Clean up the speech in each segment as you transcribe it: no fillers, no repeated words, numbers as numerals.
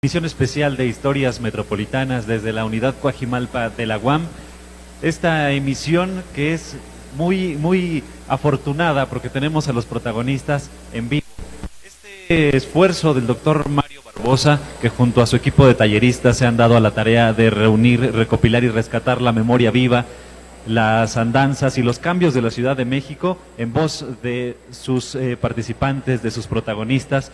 Emisión especial de Historias Metropolitanas desde la Unidad Coajimalpa de la UAM. Esta emisión que es muy afortunada porque tenemos a los protagonistas en vivo. Este esfuerzo del doctor Mario Barbosa, que junto a su equipo de talleristas se han dado a la tarea de reunir, recopilar y rescatar la memoria viva, las andanzas y los cambios de la Ciudad de México en voz de sus participantes, de sus protagonistas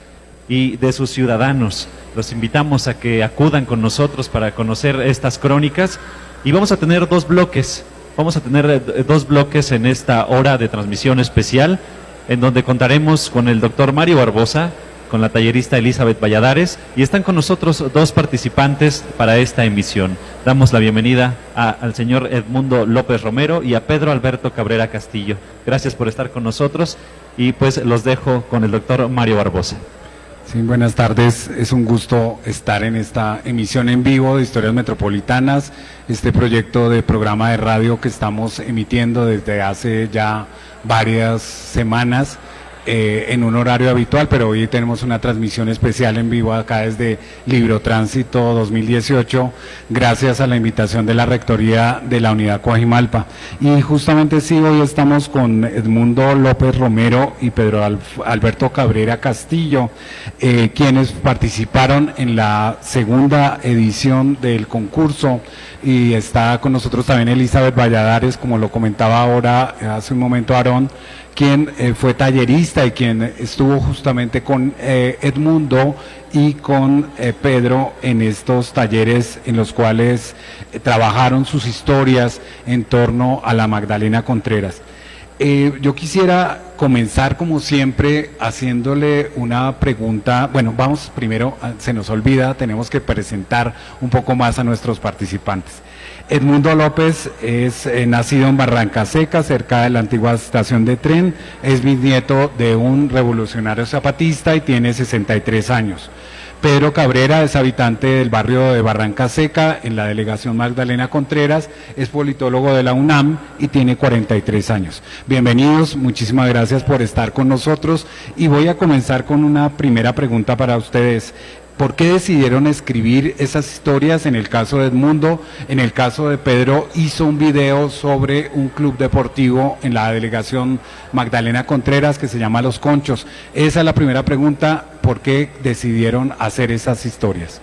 y de sus ciudadanos. Los invitamos a que acudan con nosotros para conocer estas crónicas y vamos a tener dos bloques. Vamos a tener dos bloques en esta hora de transmisión especial, en donde contaremos con el doctor Mario Barbosa, con la tallerista Elizabeth Valladares, y están con nosotros dos participantes para esta emisión. Damos la bienvenida al señor Edmundo López Romero y a Pedro Alberto Cabrera Castillo. Gracias por estar con nosotros y pues los dejo con el doctor Mario Barbosa. Sí, buenas tardes. Es un gusto estar en esta emisión en vivo de Historias Metropolitanas, este proyecto de programa de radio que estamos emitiendo desde hace ya varias semanas en un horario habitual, pero hoy tenemos una transmisión especial en vivo acá desde Libro Tránsito 2018, gracias a la invitación de la Rectoría de la Unidad Coajimalpa. Y justamente sí, hoy estamos con Edmundo López Romero y Pedro Alberto Cabrera Castillo, quienes participaron en la segunda edición del concurso, y está con nosotros también Elizabeth Valladares, como lo comentaba ahora hace un momento Aarón, quien fue tallerista y quien estuvo justamente con Edmundo y con Pedro en estos talleres en los cuales trabajaron sus historias en torno a la Magdalena Contreras. Yo quisiera comenzar como siempre haciéndole una pregunta. Bueno, vamos primero, se nos olvida, tenemos que presentar un poco más a nuestros participantes. Edmundo López es nacido en Barranca Seca, cerca de la antigua estación de tren, es bisnieto de un revolucionario zapatista y tiene 63 años. Pedro Cabrera es habitante del barrio de Barranca Seca, en la delegación Magdalena Contreras, es politólogo de la UNAM y tiene 43 años. Bienvenidos, muchísimas gracias por estar con nosotros y voy a comenzar con una primera pregunta para ustedes. ¿Por qué decidieron escribir esas historias? En el caso de Edmundo, en el caso de Pedro, hizo un video sobre un club deportivo en la delegación Magdalena Contreras que se llama Los Conchos. Esa es la primera pregunta, ¿por qué decidieron hacer esas historias?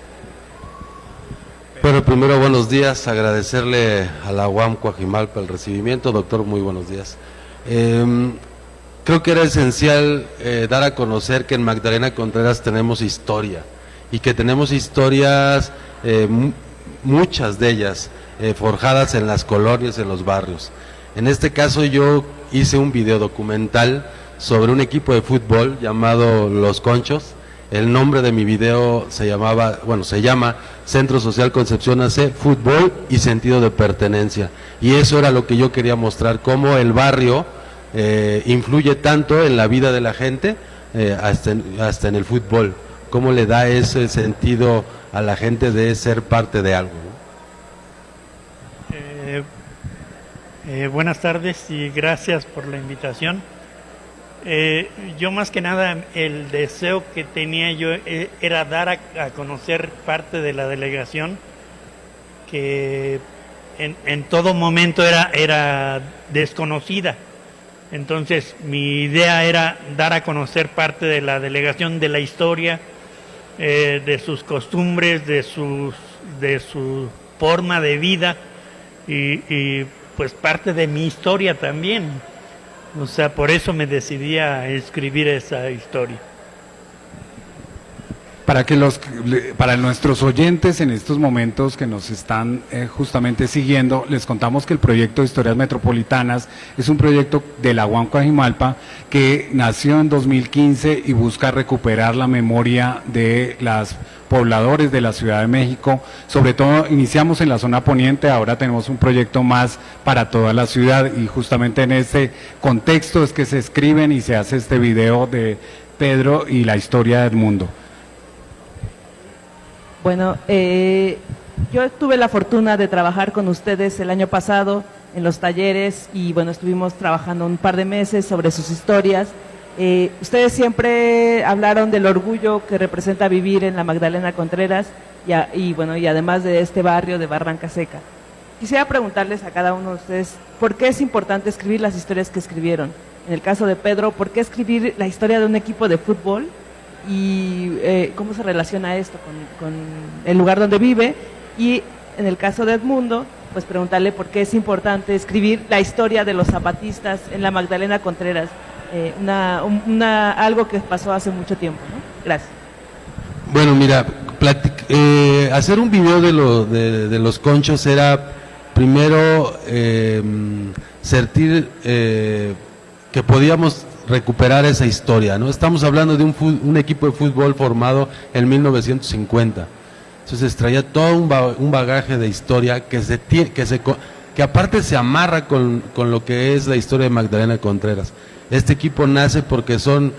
Bueno, primero buenos días, agradecerle a la UAM Coajimalpa el recibimiento. Doctor, muy buenos días. Creo que era esencial dar a conocer que en Magdalena Contreras tenemos historia, y que tenemos historias, muchas de ellas, forjadas en las colonias, en los barrios. En este caso yo hice un video documental sobre un equipo de fútbol llamado Los Conchos. El nombre de mi video se llama Centro Social Concepción AC, Fútbol y Sentido de Pertenencia. Y eso era lo que yo quería mostrar, cómo el barrio influye tanto en la vida de la gente, hasta en el fútbol. ¿Cómo le da ese sentido a la gente de ser parte de algo? Buenas tardes y gracias por la invitación. Yo más que nada el deseo que tenía yo era dar a conocer parte de la delegación que en todo momento era desconocida. Entonces mi idea era dar a conocer parte de la delegación, de la historia, de sus costumbres, de su forma de vida y pues parte de mi historia también. O sea, por eso me decidí a escribir esa historia. Para nuestros oyentes en estos momentos que nos están justamente siguiendo, les contamos que el proyecto de Historias Metropolitanas es un proyecto de la UAM Coajimalpa que nació en 2015 y busca recuperar la memoria de los pobladores de la Ciudad de México. Sobre todo iniciamos en la zona poniente, ahora tenemos un proyecto más para toda la ciudad y justamente en este contexto es que se escriben y se hace este video de Pedro y la historia de Edmundo. Bueno, yo tuve la fortuna de trabajar con ustedes el año pasado en los talleres y bueno, estuvimos trabajando un par de meses sobre sus historias. Ustedes siempre hablaron del orgullo que representa vivir en la Magdalena Contreras y además de este barrio de Barranca Seca. Quisiera preguntarles a cada uno de ustedes, ¿por qué es importante escribir las historias que escribieron? En el caso de Pedro, ¿por qué escribir la historia de un equipo de fútbol? Y cómo se relaciona esto con el lugar donde vive. Y en el caso de Edmundo, pues preguntarle por qué es importante escribir la historia de los zapatistas en la Magdalena Contreras, algo que pasó hace mucho tiempo, ¿no? Gracias. Bueno, mira, hacer un video de los conchos era primero sentir que podíamos recuperar esa historia, ¿no? Estamos hablando de un equipo de fútbol formado en 1950. Entonces traía todo un bagaje de historia que aparte se amarra con lo que es la historia de Magdalena Contreras. Este equipo nace porque son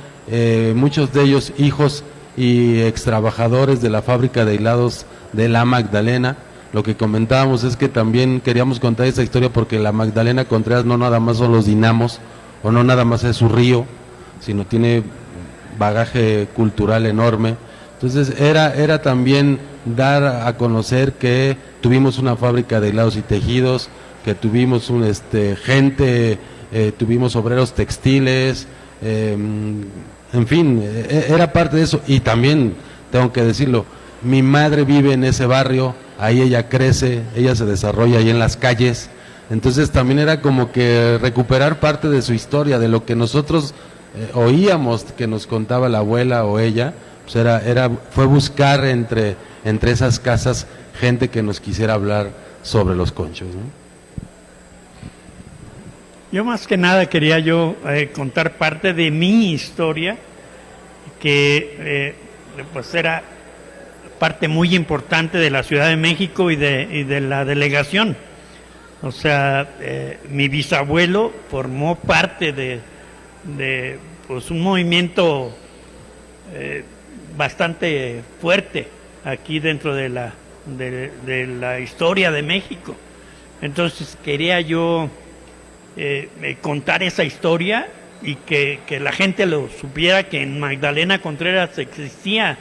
muchos de ellos hijos y extrabajadores de la fábrica de hilados de la Magdalena. Lo que comentábamos es que también queríamos contar esta historia porque la Magdalena Contreras no nada más son los dinamos, o no nada más es su río, sino tiene bagaje cultural enorme. Entonces era también dar a conocer que tuvimos una fábrica de hilados y tejidos, que tuvimos gente, tuvimos obreros textiles, en fin, era parte de eso. Y también, tengo que decirlo, mi madre vive en ese barrio, ahí ella crece, ella se desarrolla ahí en las calles. Entonces también era como que recuperar parte de su historia, de lo que nosotros oíamos que nos contaba la abuela o ella, pues fue buscar entre esas casas gente que nos quisiera hablar sobre los conchos, ¿no? Yo más que nada quería contar parte de mi historia, que pues era parte muy importante de la Ciudad de México y de la delegación. O sea, mi bisabuelo formó parte de pues un movimiento bastante fuerte aquí dentro de la historia de México. Entonces quería yo contar esa historia y que la gente lo supiera, que en Magdalena Contreras existía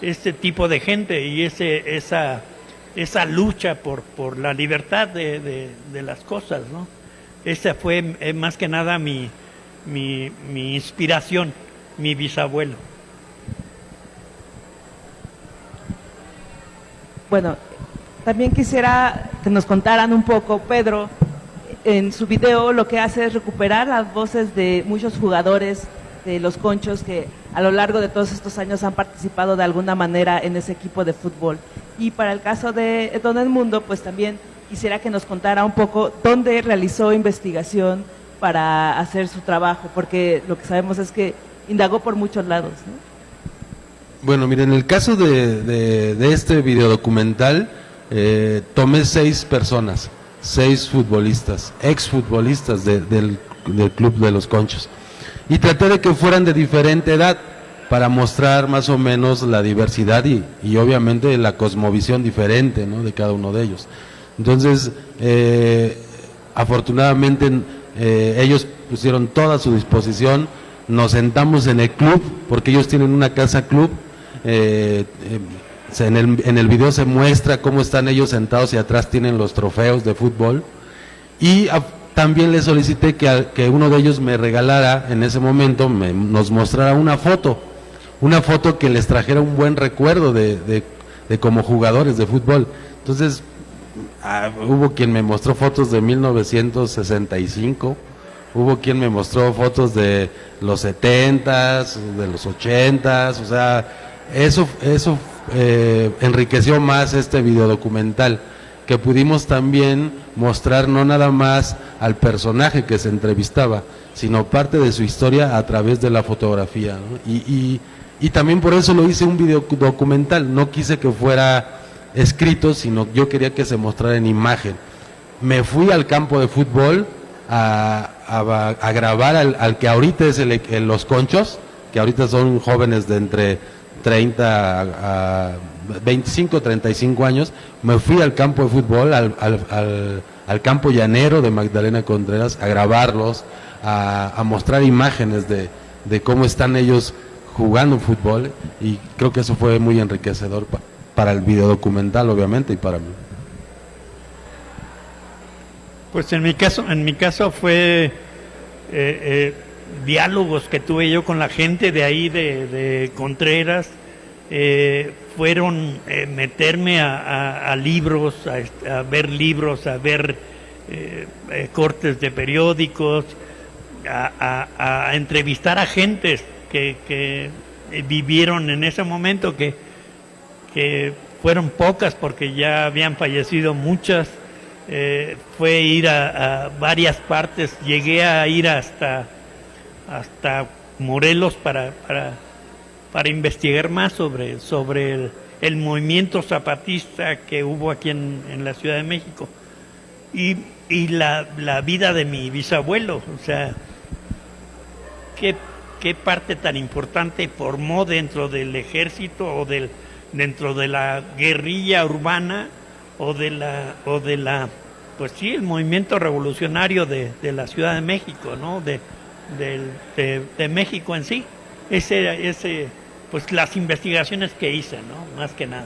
este tipo de gente y esa lucha por la libertad de las cosas, ¿no? Esa fue más que nada mi inspiración, mi bisabuelo. Bueno, también quisiera que nos contaran un poco, Pedro, en su video lo que hace es recuperar las voces de muchos jugadores de los Conchos que a lo largo de todos estos años han participado de alguna manera en ese equipo de fútbol. Y para el caso de don Edmundo, pues también quisiera que nos contara un poco dónde realizó investigación para hacer su trabajo, porque lo que sabemos es que indagó por muchos lados, ¿no? Bueno, miren, en el caso de este videodocumental, tomé 6 personas, 6 futbolistas, exfutbolistas del Club de los Conchos, y traté de que fueran de diferente edad para mostrar más o menos la diversidad y obviamente la cosmovisión diferente, ¿no?, de cada uno de ellos. Entonces, afortunadamente ellos pusieron toda a su disposición, nos sentamos en el club, porque ellos tienen una casa club. En el video se muestra cómo están ellos sentados y atrás tienen los trofeos de fútbol, y también les solicité que uno de ellos me regalara en ese momento, nos mostrara una foto que les trajera un buen recuerdo de como jugadores de fútbol. Entonces hubo quien me mostró fotos de 1965, hubo quien me mostró fotos de los 70s, de los 80s, o sea, eso enriqueció más este videodocumental, que pudimos también mostrar no nada más al personaje que se entrevistaba, sino parte de su historia a través de la fotografía, ¿no? Y también por eso lo hice un videodocumental, no quise que fuera escrito, sino yo quería que se mostrara en imagen. Me fui al campo de fútbol a grabar al que ahorita es los Conchos, que ahorita son jóvenes de entre 30 a 25, 35 años. Me fui al campo de fútbol, al campo llanero de Magdalena Contreras, a grabarlos, a mostrar imágenes de de cómo están ellos jugando fútbol, y creo que eso fue muy enriquecedor para el videodocumental, obviamente, y para mí. Pues en mi caso fue diálogos que tuve yo con la gente de ahí, de Contreras, fueron meterme a libros, a ver libros, a ver cortes de periódicos, a entrevistar a gentes que vivieron en ese momento, que fueron pocas porque ya habían fallecido muchas. Fue ir a varias partes, llegué a ir hasta Morelos para investigar más sobre el movimiento zapatista que hubo aquí en la Ciudad de México y la vida de mi bisabuelo, o sea, qué parte tan importante formó dentro del ejército o dentro de la guerrilla urbana o de la pues sí, el movimiento revolucionario de la Ciudad de México, ¿no? De México en sí. Ese pues las investigaciones que hice, ¿no? Más que nada.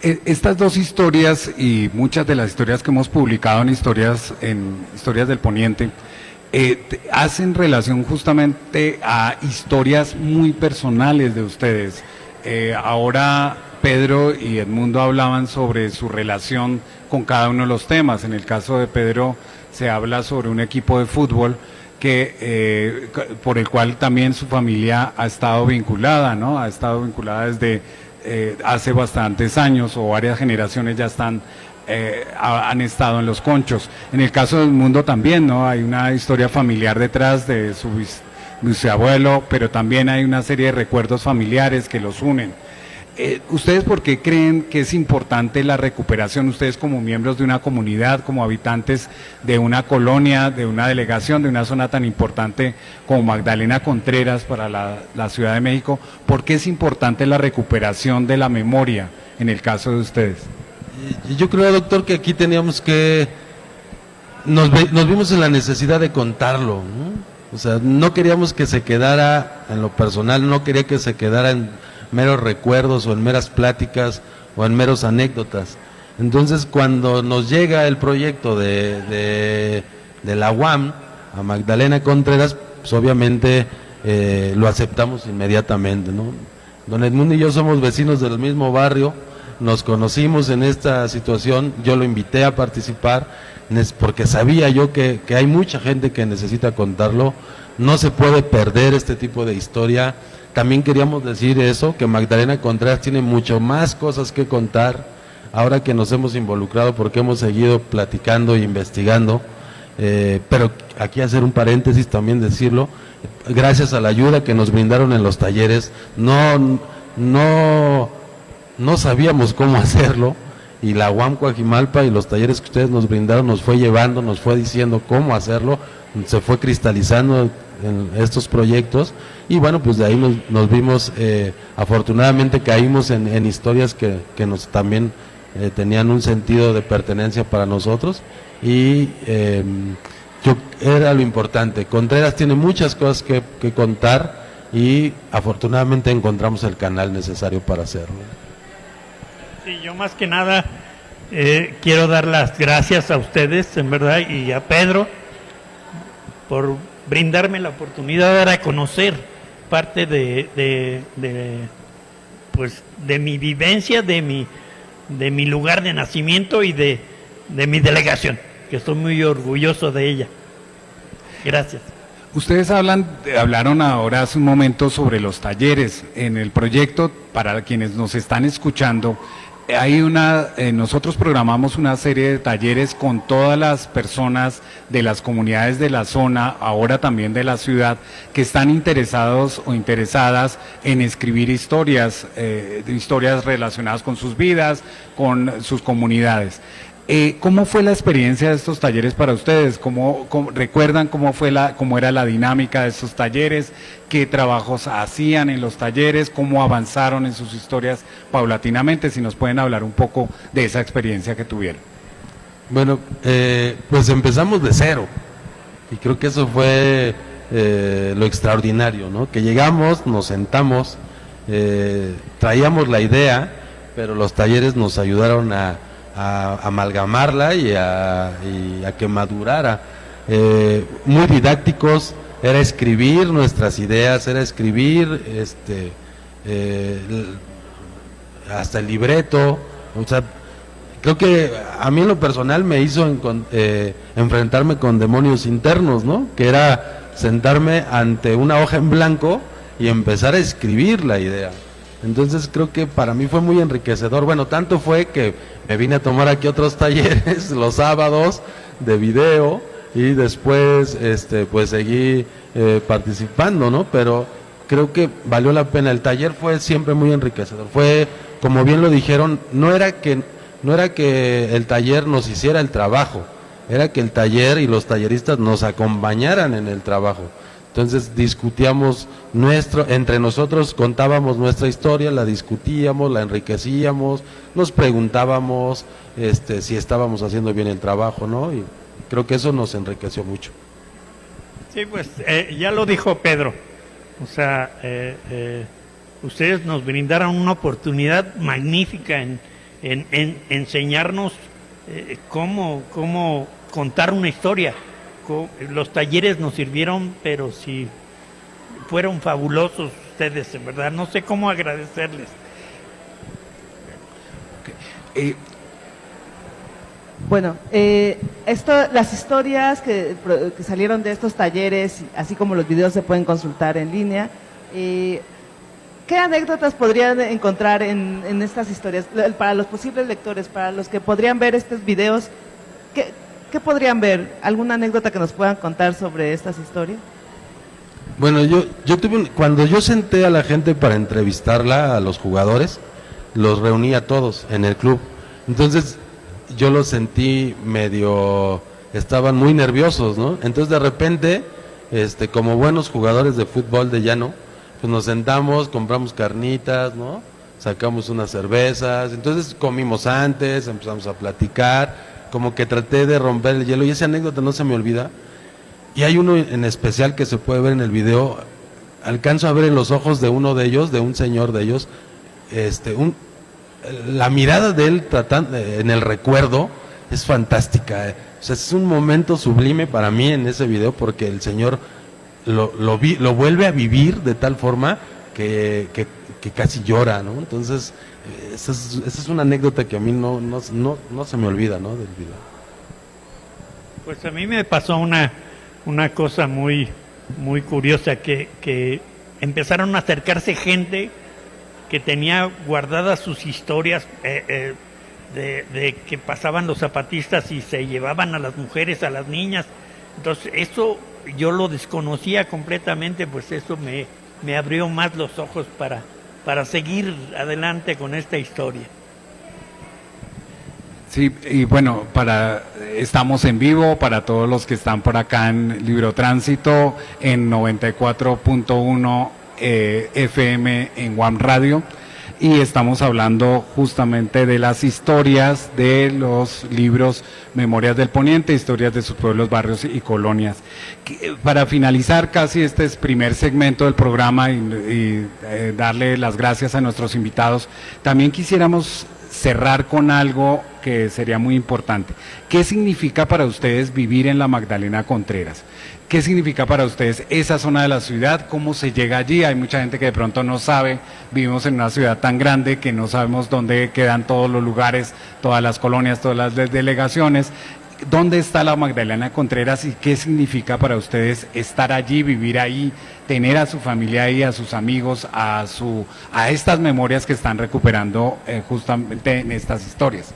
Estas dos historias y muchas de las historias que hemos publicado en Historias del Poniente hacen relación justamente a historias muy personales de ustedes. Ahora Pedro y Edmundo hablaban sobre su relación con cada uno de los temas. En el caso de Pedro se habla sobre un equipo de fútbol por el cual también su familia ha estado vinculada, ¿no? Ha estado vinculada desde hace bastantes años, o varias generaciones ya han estado en los Conchos. En el caso de Edmundo también, ¿no? Hay una historia familiar detrás de su bisabuelo, pero también hay una serie de recuerdos familiares que los unen. ¿Ustedes por qué creen que es importante la recuperación? Ustedes como miembros de una comunidad, como habitantes de una colonia, de una delegación, de una zona tan importante como Magdalena Contreras para la Ciudad de México, ¿por qué es importante la recuperación de la memoria en el caso de ustedes? Yo creo, doctor, que aquí teníamos que... Nos vimos en la necesidad de contarlo, ¿no? O sea, no queríamos que se quedara, en lo personal, no quería que se quedara en meros recuerdos o en meras pláticas o en meros anécdotas. Entonces, cuando nos llega el proyecto de la UAM a Magdalena Contreras, pues obviamente lo aceptamos inmediatamente, ¿no? Don Edmundo y yo somos vecinos del mismo barrio, nos conocimos en esta situación, yo lo invité a participar porque sabía yo que hay mucha gente que necesita contarlo, no se puede perder este tipo de historia. También queríamos decir eso, que Magdalena Contreras tiene mucho más cosas que contar, ahora que nos hemos involucrado porque hemos seguido platicando e investigando, pero aquí hacer un paréntesis también decirlo, gracias a la ayuda que nos brindaron en los talleres, no sabíamos cómo hacerlo, y la UAM Coajimalpa y los talleres que ustedes nos brindaron nos fue llevando, nos fue diciendo cómo hacerlo, se fue cristalizando en estos proyectos, y bueno, pues de ahí nos vimos, afortunadamente caímos en historias que nos también tenían un sentido de pertenencia para nosotros, y era lo importante. Contreras tiene muchas cosas que contar, y afortunadamente encontramos el canal necesario para hacerlo. Sí, yo más que nada quiero dar las gracias a ustedes, en verdad, y a Pedro por brindarme la oportunidad de dar a conocer parte de mi vivencia, de mi lugar de nacimiento y de mi delegación, que estoy muy orgulloso de ella. Gracias. Ustedes hablaron ahora hace un momento sobre los talleres. En el proyecto, para quienes nos están escuchando, nosotros programamos una serie de talleres con todas las personas de las comunidades de la zona, ahora también de la ciudad, que están interesados o interesadas en escribir historias relacionadas con sus vidas, con sus comunidades. ¿Cómo fue la experiencia de estos talleres para ustedes? ¿Recuerdan cómo era la dinámica de estos talleres? ¿Qué trabajos hacían en los talleres? ¿Cómo avanzaron en sus historias paulatinamente? Si nos pueden hablar un poco de esa experiencia que tuvieron. Bueno, pues empezamos de cero, y creo que eso fue lo extraordinario, ¿no? Que llegamos, nos sentamos, traíamos la idea, pero los talleres nos ayudaron a amalgamarla y a que madurara. Muy didácticos, era escribir nuestras ideas, era escribir hasta el libreto. O sea, creo que a mí en lo personal me hizo enfrentarme con demonios internos, ¿no? Que era sentarme ante una hoja en blanco y empezar a escribir la idea. Entonces creo que para mí fue muy enriquecedor. Bueno, tanto fue que me vine a tomar aquí otros talleres los sábados de video y después pues seguí participando, ¿no? Pero creo que valió la pena. El taller fue siempre muy enriquecedor. Fue, como bien lo dijeron, no era que el taller nos hiciera el trabajo, era que el taller y los talleristas nos acompañaran en el trabajo. Entonces discutíamos entre nosotros, contábamos nuestra historia, la discutíamos, la enriquecíamos, nos preguntábamos si estábamos haciendo bien el trabajo, ¿no? Y creo que eso nos enriqueció mucho. Sí, pues ya lo dijo Pedro. O sea, ustedes nos brindaron una oportunidad magnífica en enseñarnos cómo contar una historia. Los talleres nos sirvieron, pero sí fueron fabulosos ustedes, en verdad. No sé cómo agradecerles. Bueno, las historias que salieron de estos talleres, así como los videos se pueden consultar en línea. ¿Qué anécdotas podrían encontrar en estas historias? Para los posibles lectores, para los que podrían ver estos videos, ¿qué podrían ver? ¿Alguna anécdota que nos puedan contar sobre estas historias? Bueno, yo cuando yo senté a la gente para entrevistarla, a los jugadores, los reuní a todos en el club. Entonces yo los sentí estaban muy nerviosos, ¿no? Entonces de repente, como buenos jugadores de fútbol de llano, pues nos sentamos, compramos carnitas, ¿no? Sacamos unas cervezas, entonces comimos antes, empezamos a platicar, como que traté de romper el hielo y esa anécdota no se me olvida. Y hay uno en especial que se puede ver en el video, alcanzo a ver en los ojos de uno de ellos, de un señor de ellos, la mirada de él en el recuerdo es fantástica. O sea, es un momento sublime para mí en ese video porque el señor lo vuelve a vivir de tal forma que casi llora, ¿no? Entonces, esa es una anécdota que a mí no se me olvida, ¿no? Del video. Pues a mí me pasó una cosa muy, muy curiosa, que empezaron a acercarse gente que tenía guardadas sus historias de que pasaban los zapatistas y se llevaban a las mujeres, a las niñas. Entonces, eso yo lo desconocía completamente, pues eso me abrió más los ojos para seguir adelante con esta historia. Sí, y bueno, estamos en vivo para todos los que están por acá en Libro Tránsito, en 94.1 FM en WAM Radio, y estamos hablando justamente de las historias de los libros Memorias del Poniente, historias de sus pueblos, barrios y colonias. Para finalizar casi este primer segmento del programa y darle las gracias a nuestros invitados, también quisiéramos cerrar con algo que sería muy importante. ¿Qué significa para ustedes vivir en la Magdalena Contreras? ¿Qué significa para ustedes esa zona de la ciudad? ¿Cómo se llega allí? Hay mucha gente que de pronto no sabe, vivimos en una ciudad tan grande que no sabemos dónde quedan todos los lugares, todas las colonias, todas las delegaciones. ¿Dónde está la Magdalena Contreras y qué significa para ustedes estar allí, vivir ahí, tener a su familia ahí, a sus amigos, a estas memorias que están recuperando justamente en estas historias?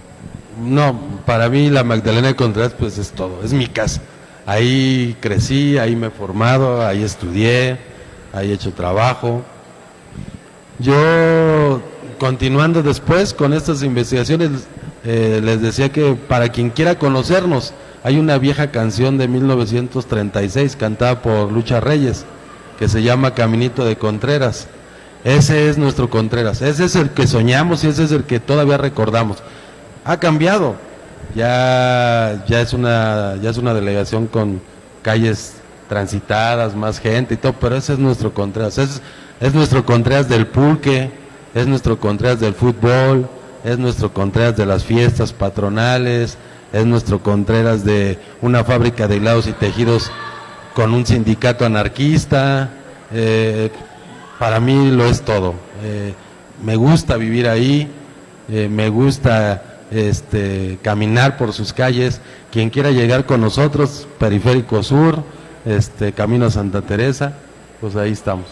No, para mí la Magdalena Contreras pues es todo, es mi casa. Ahí crecí, ahí me he formado, ahí estudié, ahí he hecho trabajo. Yo, continuando después con estas investigaciones, les decía que para quien quiera conocernos, hay una vieja canción de 1936 cantada por Lucha Reyes, que se llama Caminito de Contreras. Ese es nuestro Contreras, ese es el que soñamos y ese es el que todavía recordamos. Ha cambiado, ya es una delegación con calles transitadas, más gente y todo, pero ese es nuestro Contreras, es nuestro Contreras del pulque, es nuestro Contreras del fútbol, es nuestro Contreras de las fiestas patronales, es nuestro Contreras de una fábrica de hilados y tejidos con un sindicato anarquista. Para mí lo es todo. Me gusta vivir ahí, me gusta caminar por sus calles. Quien quiera llegar con nosotros, Periférico Sur, Camino a Santa Teresa, pues ahí estamos.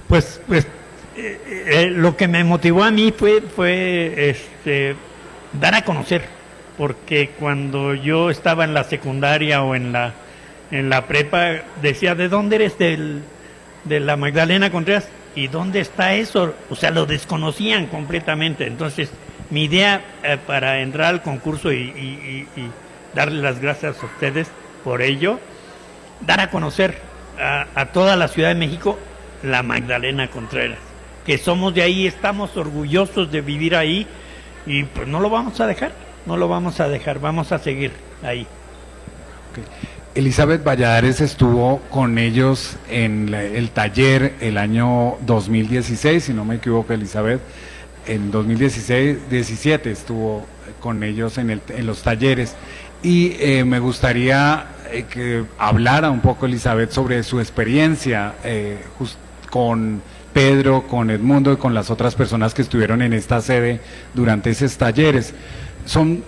Pues lo que me motivó a mí fue dar a conocer, porque cuando yo estaba en la secundaria o en la prepa, decía, ¿de dónde eres? De la Magdalena Contreras. ¿Y dónde está eso? O sea, lo desconocían completamente. Entonces, mi idea para entrar al concurso y darle las gracias a ustedes por ello, dar a conocer a toda la Ciudad de México la Magdalena Contreras, que somos de ahí, estamos orgullosos de vivir ahí y pues no lo vamos a dejar, vamos a seguir ahí. Okay. Elizabeth Valladares estuvo con ellos en el taller el año 2016, si no me equivoco, Elizabeth, en 2016-17 estuvo con ellos en los talleres y me gustaría que hablara un poco, Elizabeth, sobre su experiencia con Pedro, con Edmundo y con las otras personas que estuvieron en esta sede durante esos talleres. Son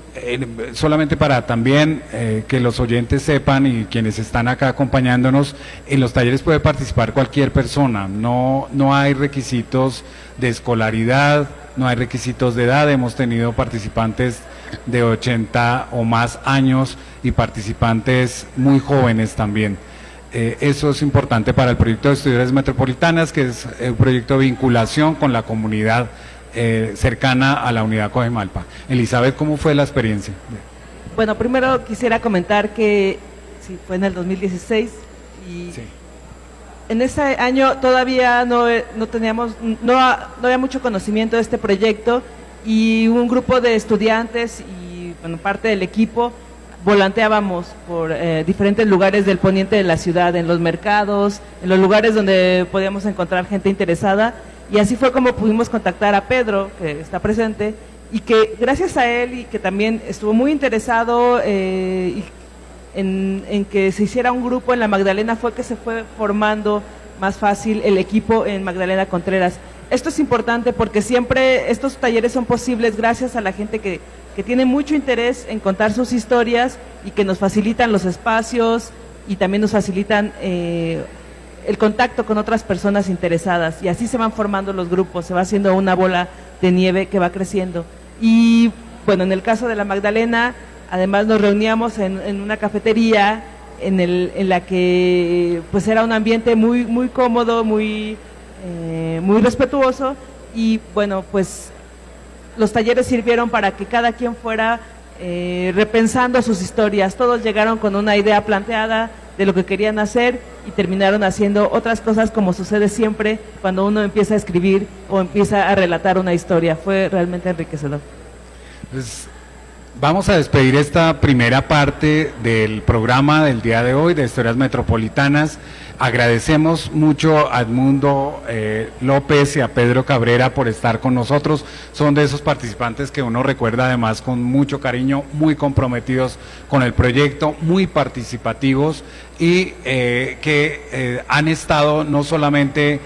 solamente para también que los oyentes sepan y quienes están acá acompañándonos, en los talleres puede participar cualquier persona, no hay requisitos de escolaridad, no hay requisitos de edad. Hemos tenido participantes de 80 o más años y participantes muy jóvenes también. Eso es importante para el proyecto de Estudiantes Metropolitanas, que es un proyecto de vinculación con la comunidad cercana a la unidad Coajimalpa. Elizabeth, ¿cómo fue la experiencia? Bueno, primero quisiera comentar que sí, fue en el 2016 y sí, en ese año todavía no había mucho conocimiento de este proyecto y un grupo de estudiantes y bueno, parte del equipo volanteábamos por diferentes lugares del poniente de la ciudad, en los mercados, en los lugares donde podíamos encontrar gente interesada. Y así fue como pudimos contactar a Pedro, que está presente, y que gracias a él y que también estuvo muy interesado en que se hiciera un grupo en la Magdalena, fue que se fue formando más fácil el equipo en Magdalena Contreras. Esto es importante porque siempre estos talleres son posibles gracias a la gente que tiene mucho interés en contar sus historias y que nos facilitan los espacios y también nos facilitan el contacto con otras personas interesadas, y así se van formando los grupos, se va haciendo una bola de nieve que va creciendo. Y bueno, en el caso de la Magdalena, además nos reuníamos en una cafetería en la que pues era un ambiente muy cómodo, muy respetuoso, y bueno, pues los talleres sirvieron para que cada quien fuera repensando sus historias. Todos llegaron con una idea planteada de lo que querían hacer y terminaron haciendo otras cosas, como sucede siempre cuando uno empieza a escribir o empieza a relatar una historia. Fue realmente enriquecedor. Pues vamos a despedir esta primera parte del programa del día de hoy de Historias Metropolitanas. Agradecemos mucho a Edmundo López y a Pedro Cabrera por estar con nosotros. Son de esos participantes que uno recuerda además con mucho cariño, muy comprometidos con el proyecto, muy participativos y que han estado no solamente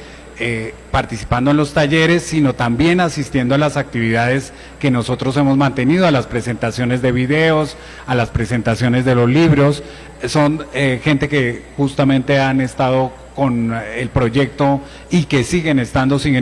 participando en los talleres, sino también asistiendo a las actividades que nosotros hemos mantenido, a las presentaciones de videos, a las presentaciones de los libros. Son gente que justamente han estado con el proyecto y que siguen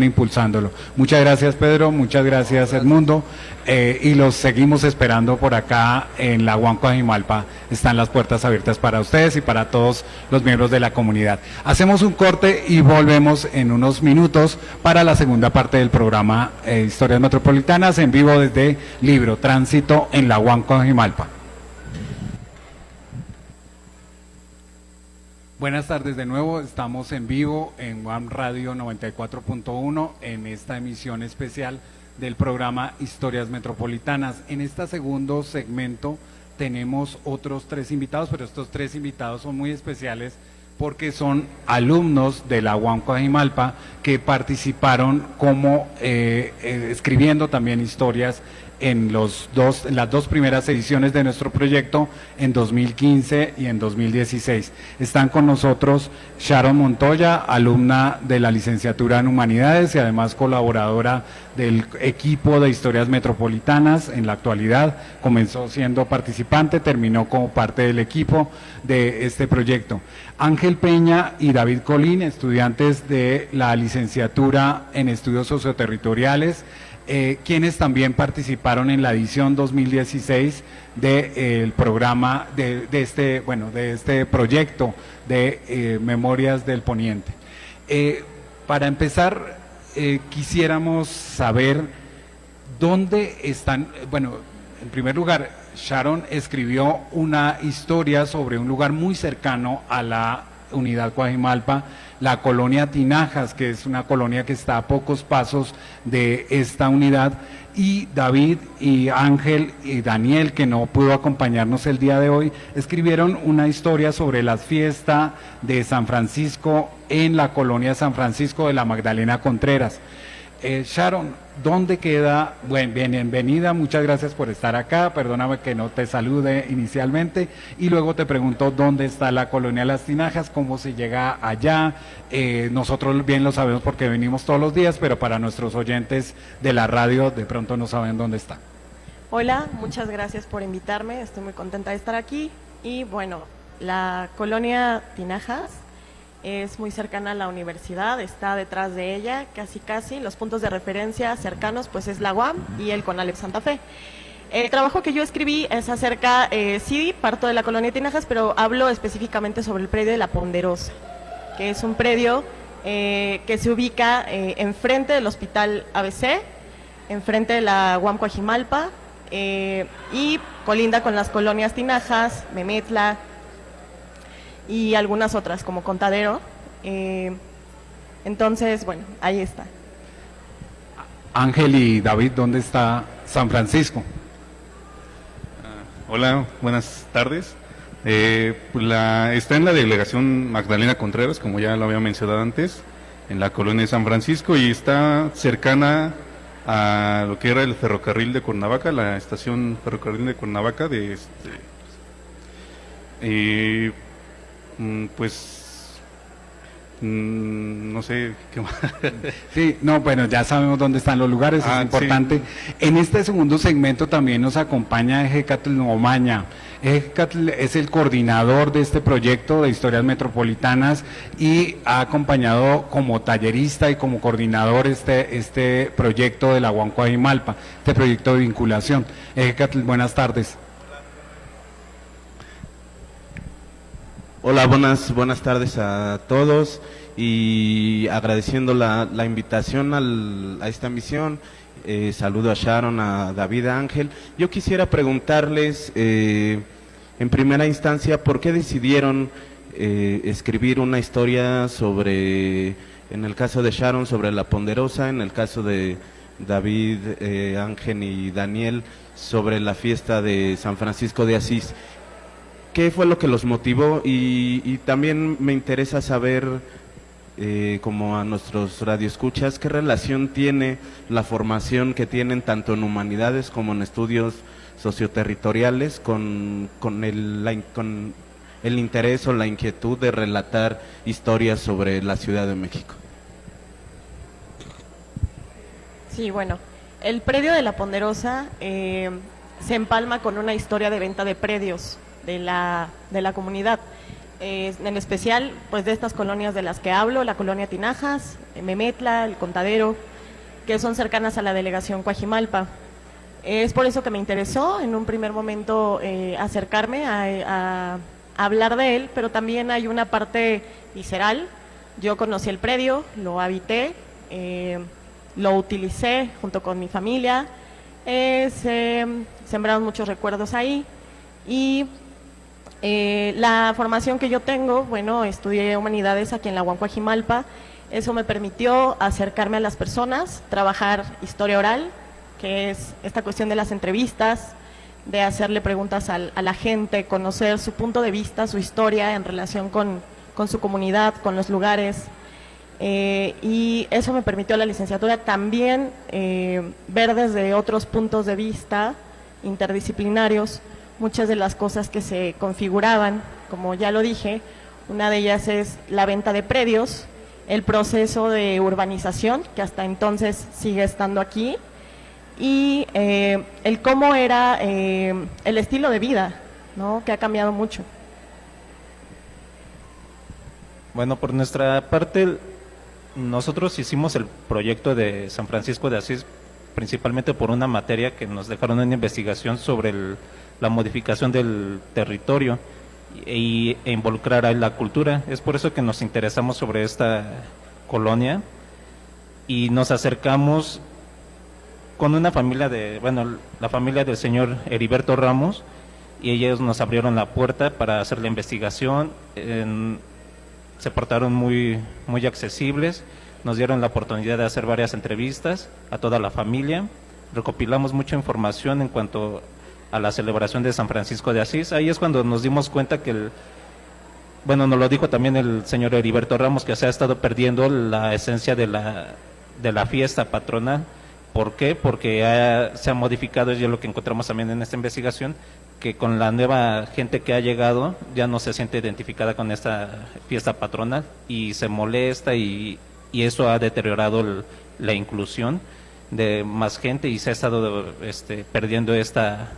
impulsándolo. Muchas gracias, Pedro, muchas gracias, Edmundo, y los seguimos esperando por acá en la UAM Coajimalpa. Están las puertas abiertas para ustedes y para todos los miembros de la comunidad. Hacemos un corte y volvemos en unos minutos para la segunda parte del programa Historias Metropolitanas, en vivo desde Libro Tránsito en la UAM Coajimalpa. Buenas tardes de nuevo, estamos en vivo en UAM Radio 94.1 en esta emisión especial del programa Historias Metropolitanas. En este segundo segmento tenemos otros 3 invitados, pero estos 3 invitados son muy especiales porque son alumnos de la UAM Coajimalpa que participaron como escribiendo también historias en las 2 primeras ediciones de nuestro proyecto en 2015 y en 2016. Están con nosotros Sharon Montoya, alumna de la licenciatura en Humanidades y además colaboradora del equipo de historias metropolitanas en la actualidad. Comenzó siendo participante, terminó como parte del equipo de este proyecto. Ángel Peña y David Colín, estudiantes de la licenciatura en estudios socioterritoriales, quienes también participaron en la edición 2016 del programa de este proyecto de Memorias del Poniente. Para empezar, quisiéramos saber dónde están, en primer lugar, Sharon escribió una historia sobre un lugar muy cercano a la unidad Coajimalpa, la colonia Tinajas, que es una colonia que está a pocos pasos de esta unidad, y David y Ángel y Daniel, que no pudo acompañarnos el día de hoy, escribieron una historia sobre la fiesta de San Francisco en la colonia San Francisco de la Magdalena Contreras. Sharon, ¿dónde queda? Bienvenida, muchas gracias por estar acá, perdóname que no te salude inicialmente, y luego te pregunto dónde está la colonia Las Tinajas, cómo se llega allá. Nosotros bien lo sabemos porque venimos todos los días, pero para nuestros oyentes de la radio de pronto no saben dónde está. Hola, muchas gracias por invitarme, estoy muy contenta de estar aquí. Y bueno, la colonia Tinajas es muy cercana a la universidad, está detrás de ella, casi, los puntos de referencia cercanos pues es la UAM y el CONALEP Santa Fe. El trabajo que yo escribí es acerca, sí, parto de la colonia Tinajas, pero hablo específicamente sobre el predio de La Ponderosa, que es un predio que se ubica enfrente del Hospital ABC, enfrente de la UAM Coajimalpa, y colinda con las colonias Tinajas, Memetla, y algunas otras como Contadero. Entonces, bueno, ahí está. Ángel y David, ¿dónde está San Francisco? Hola, buenas tardes. Está en la delegación Magdalena Contreras, como ya lo había mencionado antes, en la colonia de San Francisco, y está cercana a lo que era el ferrocarril de Cuernavaca, la estación ferrocarril de Cuernavaca no sé qué más. Sí, no, bueno, ya sabemos dónde están los lugares, es importante. Sí. En este segundo segmento también nos acompaña Ejecatl Omaña. Ejecatl es el coordinador de este proyecto de historias metropolitanas y ha acompañado como tallerista y como coordinador este proyecto de la UAM Coajimalpa, este proyecto de vinculación. Ejecatl, buenas tardes. Hola, buenas tardes a todos, y agradeciendo la invitación a esta misión. Saludo a Sharon, a David, a Ángel. Yo quisiera preguntarles, en primera instancia, ¿por qué decidieron escribir una historia sobre, en el caso de Sharon, sobre La Ponderosa, en el caso de David, Ángel y Daniel, sobre la fiesta de San Francisco de Asís? ¿Qué fue lo que los motivó? Y también me interesa saber, como a nuestros radioescuchas, ¿qué relación tiene la formación que tienen tanto en humanidades como en estudios socioterritoriales con el interés o la inquietud de relatar historias sobre la Ciudad de México? Sí, bueno, el predio de La Ponderosa se empalma con una historia de venta de predios de la comunidad, en especial pues de estas colonias de las que hablo, la colonia Tinajas, Memetla, el Contadero, que son cercanas a la delegación Coajimalpa. Es por eso que me interesó en un primer momento acercarme a hablar de él, pero también hay una parte visceral. Yo conocí el predio, lo habité, lo utilicé junto con mi familia, se sembraron muchos recuerdos ahí. Y la formación que yo tengo, bueno, estudié humanidades aquí en la UAM Coajimalpa. Eso me permitió acercarme a las personas, trabajar historia oral, que es esta cuestión de las entrevistas, de hacerle preguntas a la gente, conocer su punto de vista, su historia en relación con su comunidad, con los lugares. Y eso me permitió la licenciatura también ver desde otros puntos de vista interdisciplinarios muchas de las cosas que se configuraban, como ya lo dije. Una de ellas es la venta de predios, el proceso de urbanización, que hasta entonces sigue estando aquí, y el cómo era el estilo de vida, ¿no?, que ha cambiado mucho. Bueno, por nuestra parte, nosotros hicimos el proyecto de San Francisco de Asís principalmente por una materia que nos dejaron una investigación sobre la modificación del territorio e involucrar a la cultura. Es por eso que nos interesamos sobre esta colonia y nos acercamos con una familia la familia del señor Heriberto Ramos, y ellos nos abrieron la puerta para hacer la investigación. Se portaron muy accesibles, nos dieron la oportunidad de hacer varias entrevistas a toda la familia, recopilamos mucha información en cuanto a la celebración de San Francisco de Asís. Ahí es cuando nos dimos cuenta que nos lo dijo también el señor Heriberto Ramos, que se ha estado perdiendo la esencia de la fiesta patronal. ¿Por qué? Porque se ha modificado, y es lo que encontramos también en esta investigación, que con la nueva gente que ha llegado ya no se siente identificada con esta fiesta patronal y se molesta, y eso ha deteriorado la inclusión de más gente y se ha estado perdiendo esta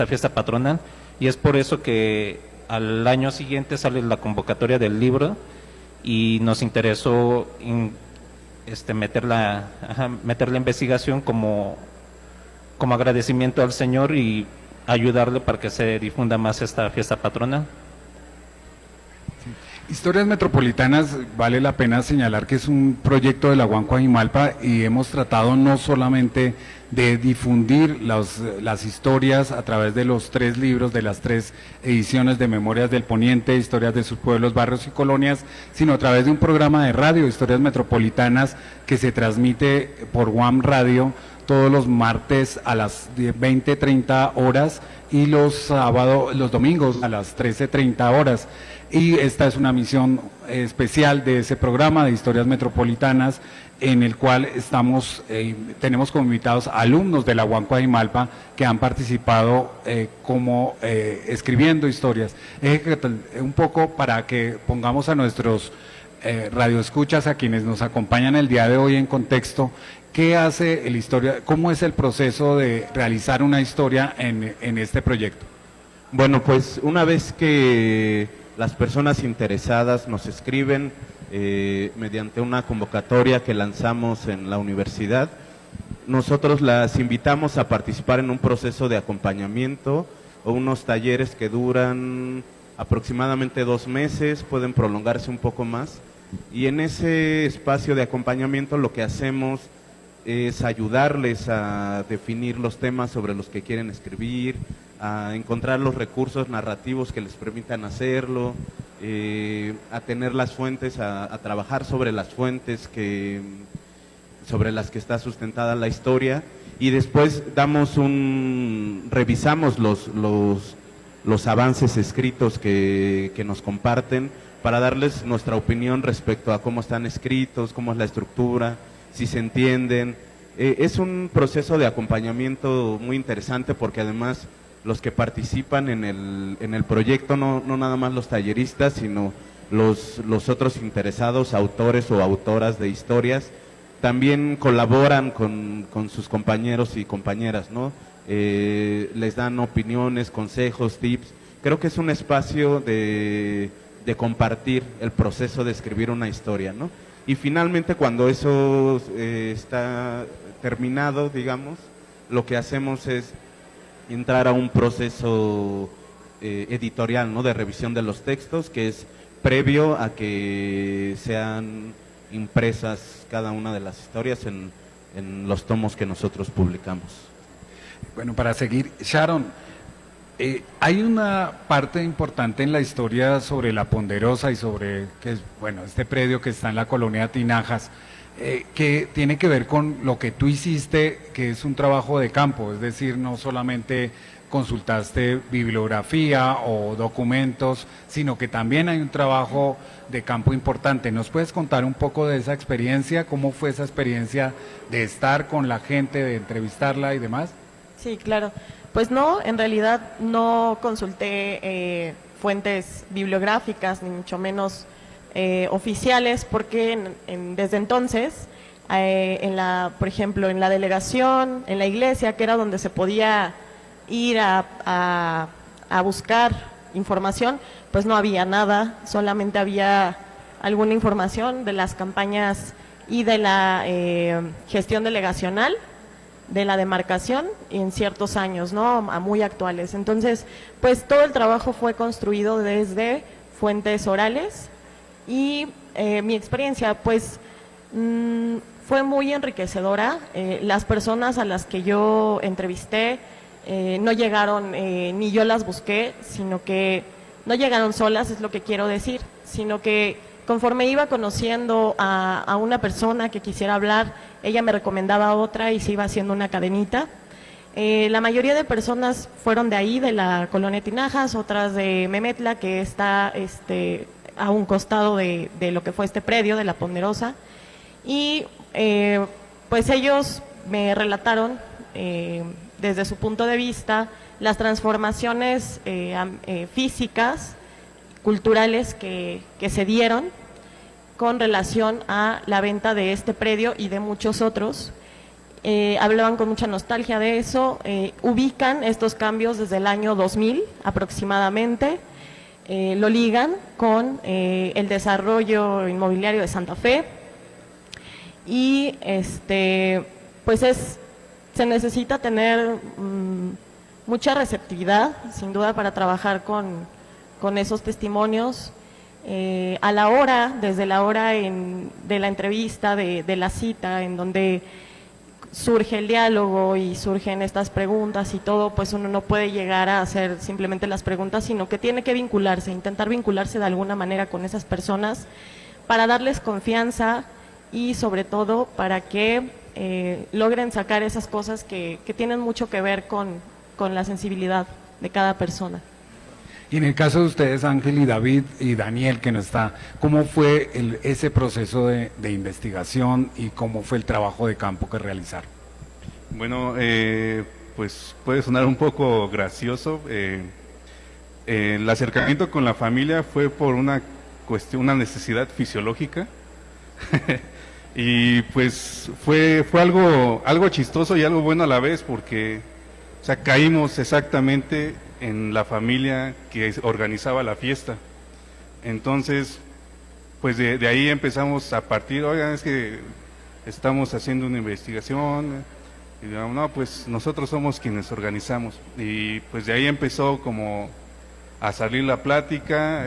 fiesta patronal. Y es por eso que al año siguiente sale la convocatoria del libro y nos interesó meter la investigación como agradecimiento al Señor y ayudarle para que se difunda más esta fiesta patronal. Historias Metropolitanas, vale la pena señalar que es un proyecto de la UAM Coajimalpa y hemos tratado no solamente de difundir las historias a través de los 3 libros, de las 3 ediciones de Memorias del Poniente, Historias de sus pueblos, barrios y colonias, sino a través de un programa de radio, Historias Metropolitanas, que se transmite por UAM Radio todos los martes a las 20:30 horas y los domingos a las 13:30 horas. Y esta es una misión especial de ese programa de Historias Metropolitanas, en el cual tenemos como invitados alumnos de la UAM Coajimalpa que han participado escribiendo historias. Un poco para que pongamos a nuestros radioescuchas, a quienes nos acompañan el día de hoy en contexto, ¿qué hace cómo es el proceso de realizar una historia en este proyecto? Bueno, pues una vez que las personas interesadas nos escriben mediante una convocatoria que lanzamos en la universidad, nosotros las invitamos a participar en un proceso de acompañamiento o unos talleres que duran aproximadamente 2 meses, pueden prolongarse un poco más, y en ese espacio de acompañamiento lo que hacemos es ayudarles a definir los temas sobre los que quieren escribir, a encontrar los recursos narrativos que les permitan hacerlo, a tener las fuentes, a trabajar sobre las fuentes sobre las que está sustentada la historia, y después revisamos los avances escritos que nos comparten para darles nuestra opinión respecto a cómo están escritos, cómo es la estructura, si se entienden. Es un proceso de acompañamiento muy interesante porque además los que participan en el proyecto, no nada más los talleristas, sino los otros interesados, autores o autoras de historias, también colaboran con sus compañeros y compañeras, ¿no? Les dan opiniones, consejos, tips. Creo que es un espacio de compartir el proceso de escribir una historia, ¿no? Y finalmente, cuando eso está terminado, digamos, lo que hacemos es entrar a un proceso editorial, ¿no?, de revisión de los textos, que es previo a que sean impresas cada una de las historias en los tomos que nosotros publicamos. Bueno, para seguir, Sharon, hay una parte importante en la historia sobre la Ponderosa y sobre este predio que está en la colonia Tinajas, que tiene que ver con lo que tú hiciste, que es un trabajo de campo, es decir, no solamente consultaste bibliografía o documentos, sino que también hay un trabajo de campo importante. ¿Nos puedes contar un poco de esa experiencia? ¿Cómo fue esa experiencia de estar con la gente, de entrevistarla y demás? Sí, claro. Pues no, en realidad no consulté fuentes bibliográficas, ni mucho menos oficiales, porque desde entonces, por ejemplo, en la delegación, en la iglesia, que era donde se podía ir a buscar información, pues no había nada, solamente había alguna información de las campañas y de la gestión delegacional, de la demarcación en ciertos años, ¿no? Muy actuales. Entonces, pues todo el trabajo fue construido desde fuentes orales y mi experiencia, pues, fue muy enriquecedora. Las personas a las que yo entrevisté no llegaron, ni yo las busqué, sino que no llegaron solas, es lo que quiero decir, sino que conforme iba conociendo a una persona que quisiera hablar, ella me recomendaba a otra y se iba haciendo una cadenita. La mayoría de personas fueron de ahí, de la colonia Tinajas, otras de Memetla, que está a un costado de lo que fue este predio, de la Ponderosa. Y pues ellos me relataron desde su punto de vista las transformaciones físicas, culturales que se dieron con relación a la venta de este predio y de muchos otros. Hablaban con mucha nostalgia de eso, ubican estos cambios desde el año 2000 aproximadamente, lo ligan con el desarrollo inmobiliario de Santa Fe y pues se necesita tener mucha receptividad, sin duda, para trabajar con esos testimonios. Desde la hora de la entrevista, de la cita, en donde surge el diálogo y surgen estas preguntas y todo, pues uno no puede llegar a hacer simplemente las preguntas, sino que tiene que vincularse, intentar vincularse de alguna manera con esas personas para darles confianza y sobre todo para que logren sacar esas cosas que tienen mucho que ver con la sensibilidad de cada persona. Y en el caso de ustedes, Ángel y David y Daniel, que no está, ¿cómo fue ese proceso de investigación y cómo fue el trabajo de campo que realizaron? Bueno, pues puede sonar un poco gracioso. El acercamiento con la familia fue por una una necesidad fisiológica. Y pues fue algo chistoso y algo bueno a la vez, porque o sea, caímos exactamente en la familia que organizaba la fiesta. Entonces, pues de ahí empezamos a partir, oigan, es que estamos haciendo una investigación, y digamos, no, pues nosotros somos quienes organizamos. Y pues de ahí empezó como a salir la plática,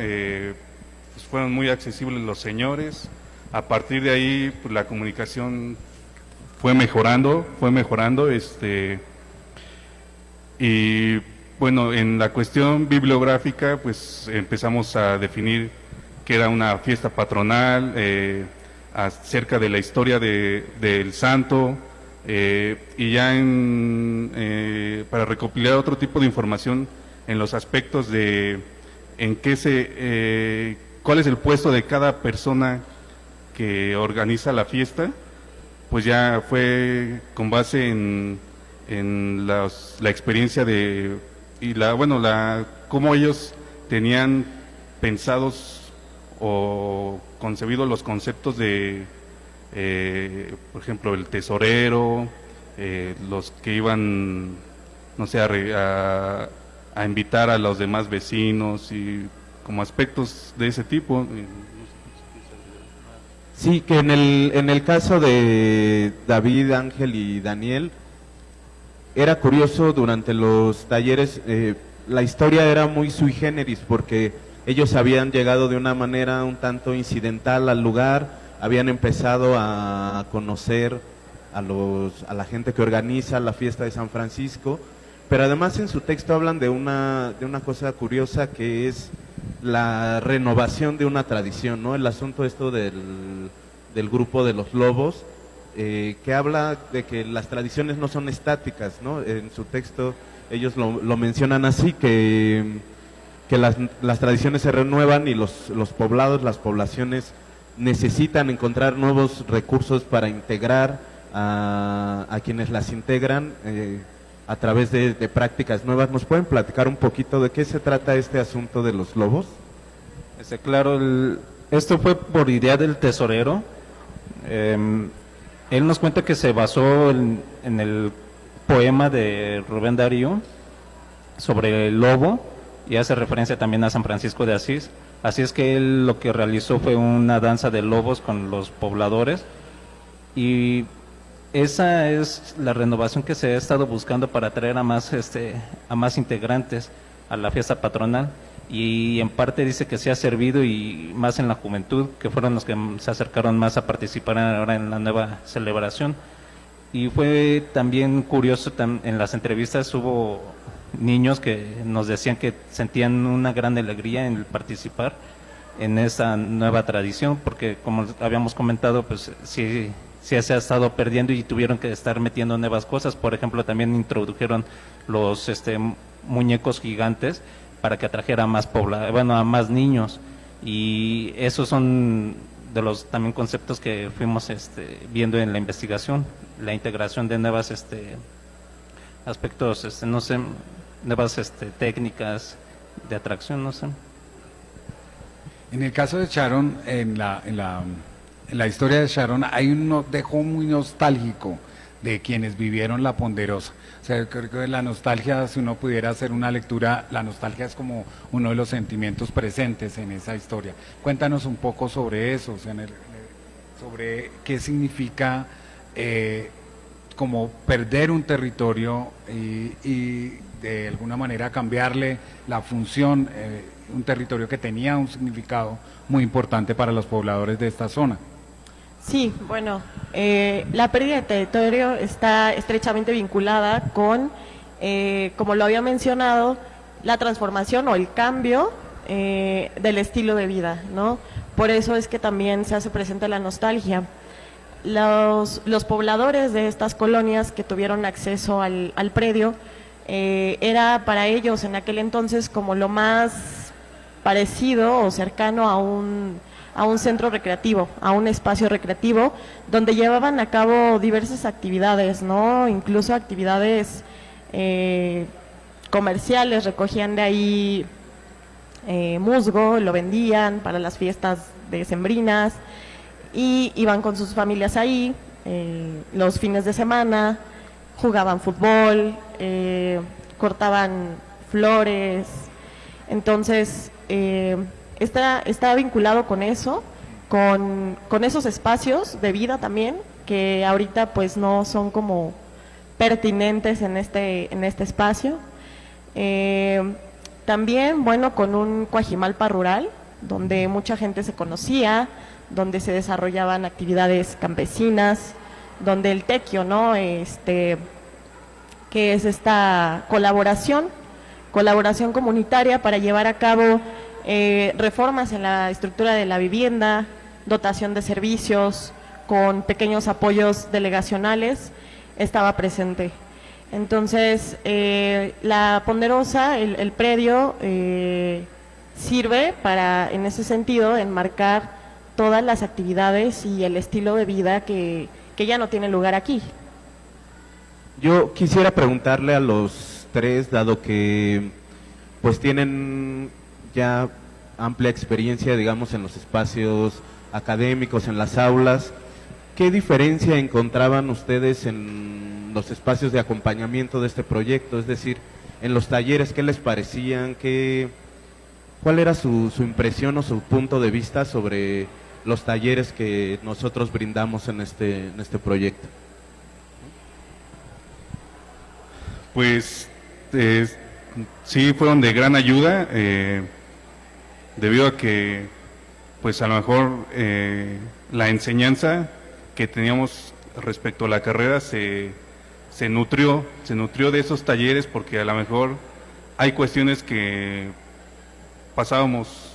pues fueron muy accesibles los señores. A partir de ahí, pues la comunicación fue mejorando, y bueno, en la cuestión bibliográfica, pues empezamos a definir que era una fiesta patronal, acerca de la historia del santo, y ya para recopilar otro tipo de información en los aspectos de cuál es el puesto de cada persona que organiza la fiesta, pues ya fue con base en la experiencia cómo ellos tenían pensados o concebido los conceptos de, por ejemplo, el tesorero, los que iban, no sé, a invitar a los demás vecinos y como aspectos de ese tipo. Sí, que en el caso de David, Ángel y Daniel, era curioso durante los talleres, la historia era muy sui generis, porque ellos habían llegado de una manera un tanto incidental al lugar, habían empezado a conocer a la gente que organiza la fiesta de San Francisco, pero además en su texto hablan de una cosa curiosa, que es la renovación de una tradición, ¿no? El asunto esto del grupo de los lobos, que habla de que las tradiciones no son estáticas, ¿no? En su texto ellos lo mencionan así, que las tradiciones se renuevan y los poblados, las poblaciones necesitan encontrar nuevos recursos para integrar a quienes las integran a través de prácticas nuevas. ¿Nos pueden platicar un poquito de qué se trata este asunto de los lobos? Claro, esto fue por idea del tesorero. Él nos cuenta que se basó en el poema de Rubén Darío sobre el lobo y hace referencia también a San Francisco de Asís. Así es que él lo que realizó fue una danza de lobos con los pobladores y esa es la renovación que se ha estado buscando para atraer a más integrantes a la fiesta patronal. Y en parte dice que se ha servido y más en la juventud, que fueron los que se acercaron más a participar ahora en la nueva celebración. Y fue también curioso, en las entrevistas hubo niños que nos decían que sentían una gran alegría en participar en esa nueva tradición, porque como habíamos comentado, pues sí se ha estado perdiendo y tuvieron que estar metiendo nuevas cosas. Por ejemplo, también introdujeron los muñecos gigantes para que atrajera a más niños, y esos son de los también conceptos que fuimos viendo en la investigación, la integración de nuevas aspectos, no sé, nuevas técnicas de atracción, no sé. En el caso de Sharon, en la historia de Sharon hay un dejo muy nostálgico de quienes vivieron la Ponderosa. O sea, creo que la nostalgia, si uno pudiera hacer una lectura, la nostalgia es como uno de los sentimientos presentes en esa historia. Cuéntanos un poco sobre eso, o sea, sobre qué significa como perder un territorio y de alguna manera cambiarle la función, un territorio que tenía un significado muy importante para los pobladores de esta zona. Sí, bueno, la pérdida de territorio está estrechamente vinculada con, como lo había mencionado, la transformación o el cambio del estilo de vida, ¿no? Por eso es que también se hace presente la nostalgia. Los pobladores de estas colonias que tuvieron acceso al predio, era para ellos en aquel entonces como lo más parecido o cercano a un centro recreativo, a un espacio recreativo, donde llevaban a cabo diversas actividades, ¿no? Incluso actividades comerciales, recogían de ahí musgo, lo vendían para las fiestas decembrinas y iban con sus familias ahí los fines de semana, jugaban fútbol, cortaban flores. Entonces está vinculado con eso, con esos espacios de vida también, que ahorita pues no son como pertinentes en este espacio. También, bueno, con un Coajimalpa rural, donde mucha gente se conocía, donde se desarrollaban actividades campesinas, donde el tequio, ¿no? Que es esta colaboración comunitaria para llevar a cabo reformas en la estructura de la vivienda, dotación de servicios, con pequeños apoyos delegacionales, estaba presente. Entonces, la Ponderosa, el predio, sirve para, en ese sentido, enmarcar todas las actividades y el estilo de vida que ya no tiene lugar aquí. Yo quisiera preguntarle a los tres, dado que pues tienen ya amplia experiencia, digamos, en los espacios académicos, en las aulas, ¿qué diferencia encontraban ustedes en los espacios de acompañamiento de este proyecto? Es decir, en los talleres, ¿qué les parecían? ¿Cuál era su impresión o su punto de vista sobre los talleres que nosotros brindamos en este proyecto? Pues sí, fueron de gran ayuda, debido a que pues a lo mejor la enseñanza que teníamos respecto a la carrera se nutrió de esos talleres, porque a lo mejor hay cuestiones que pasábamos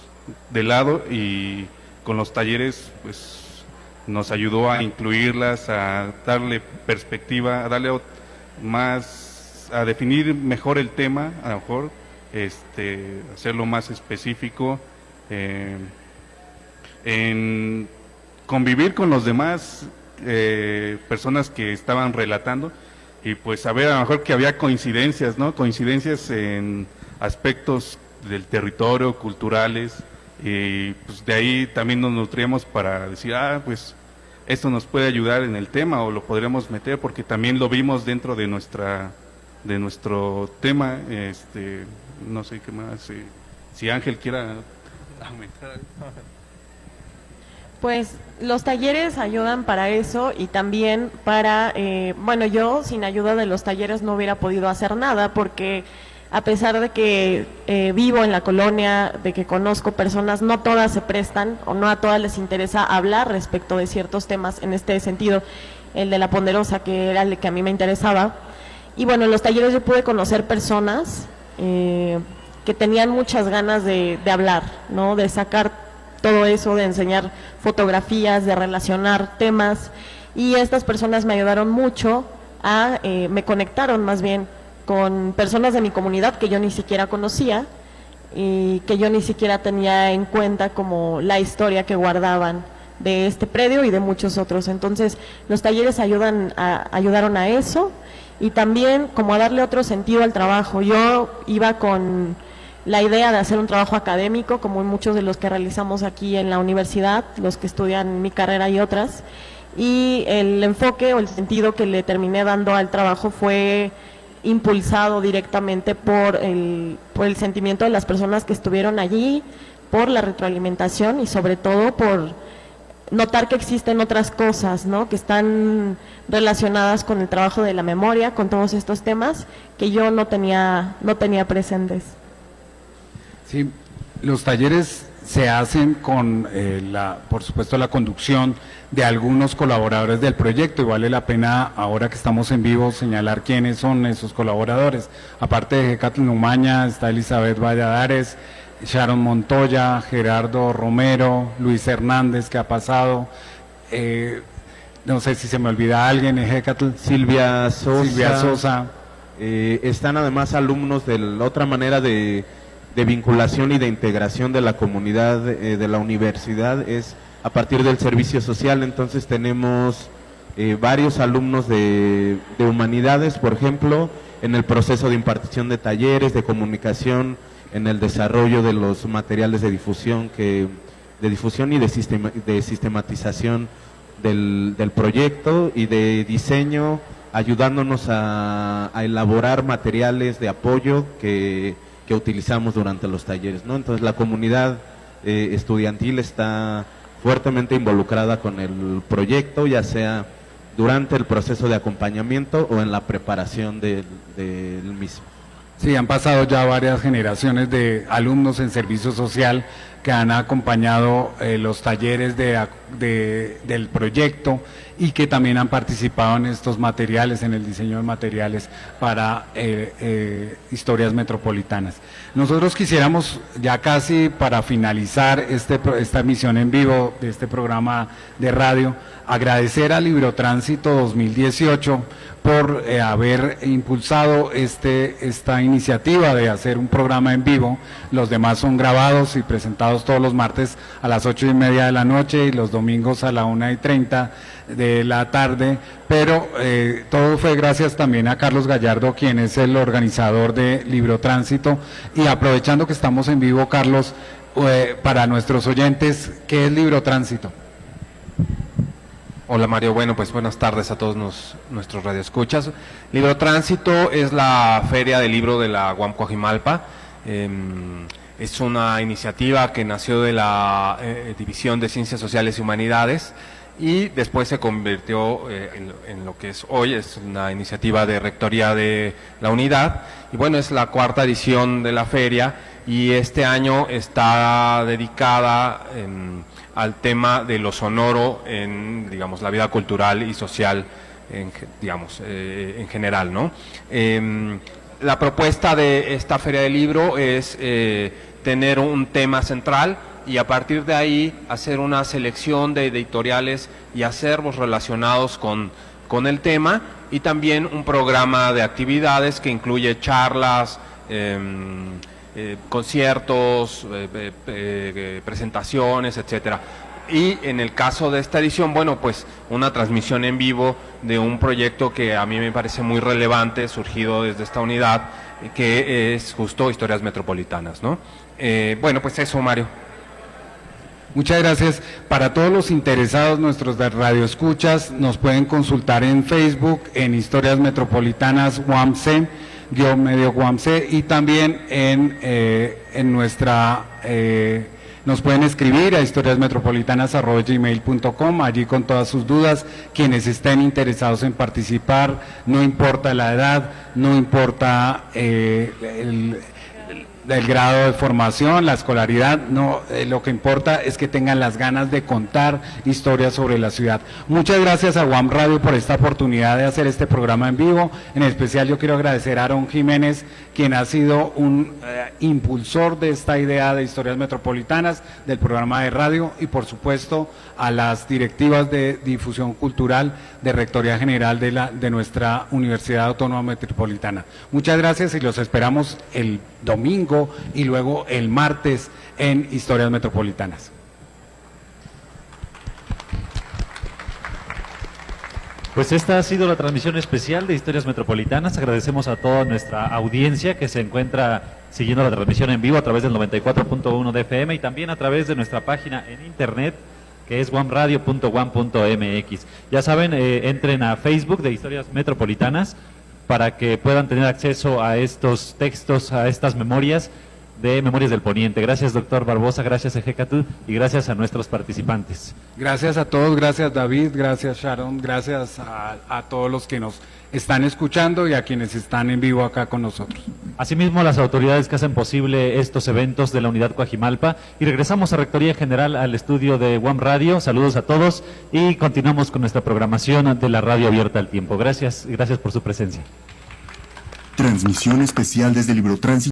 de lado y con los talleres pues nos ayudó a incluirlas, a darle perspectiva, a darle más, a definir mejor el tema, a lo mejor, hacerlo más específico, en convivir con los demás personas que estaban relatando, y pues saber a lo mejor que había coincidencias, ¿no? Coincidencias en aspectos del territorio, culturales, y pues de ahí también nos nutríamos para decir, pues esto nos puede ayudar en el tema, o lo podríamos meter, porque también lo vimos dentro de nuestro tema. No sé qué más, si Ángel quiera aumentar. Pues los talleres ayudan para eso y también para, bueno, yo sin ayuda de los talleres no hubiera podido hacer nada, porque a pesar de que vivo en la colonia, de que conozco personas, no todas se prestan o no a todas les interesa hablar respecto de ciertos temas en este sentido, el de la ponderosa, que era el que a mí me interesaba. Y bueno, en los talleres yo pude conocer personas que tenían muchas ganas de hablar, ¿no? De sacar todo eso, de enseñar fotografías, de relacionar temas, y estas personas me ayudaron mucho me conectaron más bien con personas de mi comunidad que yo ni siquiera conocía y que yo ni siquiera tenía en cuenta como la historia que guardaban de este predio y de muchos otros. Entonces los talleres ayudaron a eso, y también como a darle otro sentido al trabajo. Yo iba con la idea de hacer un trabajo académico, como muchos de los que realizamos aquí en la universidad, los que estudian mi carrera y otras, y el enfoque o el sentido que le terminé dando al trabajo fue impulsado directamente por el sentimiento de las personas que estuvieron allí, por la retroalimentación y sobre todo por notar que existen otras cosas, ¿no?, que están relacionadas con el trabajo de la memoria, con todos estos temas que yo no tenía presentes. Sí, los talleres se hacen con, por supuesto, la conducción de algunos colaboradores del proyecto, y vale la pena, ahora que estamos en vivo, señalar quiénes son esos colaboradores. Aparte de Hecatl Numaña, está Elizabeth Valladares, Sharon Montoya, Gerardo Romero, Luis Hernández, que ha pasado, no sé si se me olvida alguien, Hecatl. Silvia Sosa. Están además alumnos de la otra manera de vinculación y de integración de la comunidad de la universidad, es a partir del servicio social. Entonces tenemos varios alumnos de humanidades, por ejemplo, en el proceso de impartición de talleres, de comunicación, en el desarrollo de los materiales de difusión y de sistematización del proyecto, y de diseño, ayudándonos a elaborar materiales de apoyo que utilizamos durante los talleres, ¿no? Entonces la comunidad estudiantil está fuertemente involucrada con el proyecto, ya sea durante el proceso de acompañamiento o en la preparación del mismo. Sí, han pasado ya varias generaciones de alumnos en servicio social que han acompañado los talleres del proyecto, y que también han participado en estos materiales, en el diseño de materiales para historias metropolitanas. Nosotros quisiéramos, ya casi para finalizar esta emisión en vivo de este programa de radio, agradecer a Librotránsito 2018 por haber impulsado esta iniciativa de hacer un programa en vivo. Los demás son grabados y presentados todos los martes a las 8:30 de la noche y los domingos a la 1:30 de la tarde, pero todo fue gracias también a Carlos Gallardo, quien es el organizador de Librotránsito. Y aprovechando que estamos en vivo, Carlos, para nuestros oyentes, ¿qué es Librotránsito? Hola Mario, bueno, pues buenas tardes a todos nuestros radioescuchas. Librotránsito es la feria del libro de la UAM Coajimalpa. Es una iniciativa que nació de la División de Ciencias Sociales y Humanidades, y después se convirtió en lo que es hoy. Es una iniciativa de rectoría de la unidad, y bueno, es la 4ª edición de la feria, y este año está dedicada al tema de lo sonoro en, digamos, la vida cultural y social, en general, ¿no? La propuesta de esta Feria del Libro es tener un tema central y a partir de ahí hacer una selección de editoriales y acervos relacionados con el tema, y también un programa de actividades que incluye charlas, conciertos, presentaciones, etcétera. Y en el caso de esta edición, bueno, pues una transmisión en vivo de un proyecto que a mí me parece muy relevante, surgido desde esta unidad, que es justo Historias Metropolitanas, ¿no? Bueno, pues eso, Mario. Muchas gracias. Para todos los interesados, nuestros de radioescuchas, nos pueden consultar en Facebook, en Historias Metropolitanas UAMC, _medio UAMC, y también en nuestra... nos pueden escribir a historiasmetropolitanas@gmail.com, allí con todas sus dudas. Quienes estén interesados en participar, no importa la edad, no importa el grado de formación, la escolaridad, no, lo que importa es que tengan las ganas de contar historias sobre la ciudad. Muchas gracias a UAM Radio por esta oportunidad de hacer este programa en vivo. En especial yo quiero agradecer a Aarón Jiménez, quien ha sido un impulsor de esta idea de Historias Metropolitanas, del programa de radio, y por supuesto a las directivas de difusión cultural de Rectoría General de nuestra Universidad Autónoma Metropolitana. Muchas gracias y los esperamos el domingo y luego el martes en Historias Metropolitanas. Pues esta ha sido la transmisión especial de Historias Metropolitanas. Agradecemos a toda nuestra audiencia que se encuentra siguiendo la transmisión en vivo a través del 94.1 de FM y también a través de nuestra página en internet, que es wamradio.wam.mx. Ya saben, entren a Facebook de Historias Metropolitanas para que puedan tener acceso a estos textos, a estas memorias de Memorias del Poniente. Gracias, doctor Barbosa, gracias, Ejecatú, y gracias a nuestros participantes. Gracias a todos, gracias David, gracias Sharon, gracias a todos los que nos están escuchando y a quienes están en vivo acá con nosotros. Asimismo, a las autoridades que hacen posible estos eventos de la Unidad Coajimalpa, y regresamos a Rectoría General al estudio de UAM Radio. Saludos a todos y continuamos con nuestra programación de la radio abierta al tiempo. Gracias por su presencia. Transmisión especial desde Librotránsito.